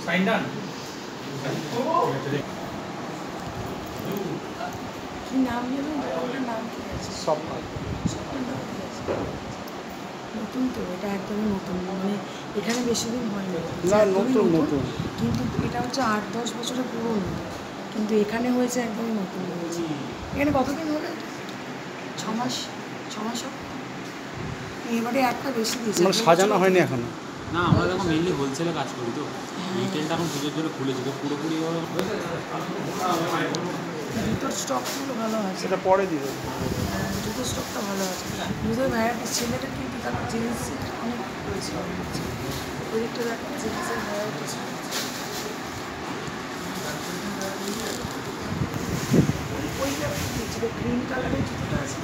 Sign done. নাম নেবেন ওটার নাম কি আছে? নতুন তো এটা একদমই নতুন, মানে এখানে বেশি দিন হয়নি না, নতুন নতুন, কিন্তু এটা হচ্ছে 8-10 বছরের পুরনো, কিন্তু এখানে হয়েছে একদমই নতুন হয়েছে। এখানে কতদিন হলো? 6 মাস হবে। এবারে একটা বেশি দিয়েছে, মানে সাজানো হয়নি এখনো। না, আমরা যখন মেইনলি হোলসেলে কাজ করি তো রিটেলটা এখন পুজোর জন্য খুলেছি তো পুরোপুরি জুতোর স্টকগুলো ভালো আছে, সেটা পরে দিবে। জুতোর স্টকটা ভালো আছে, জুতোর ভ্যারাইটি ছেলেদের কিন্তু তারপর জিন্সের অনেক রয়েছে, ওইদিকটা দেখ জিন্সের ভ্যারাইটি ওইটা গ্রিন কালারের জুতোটা আছে।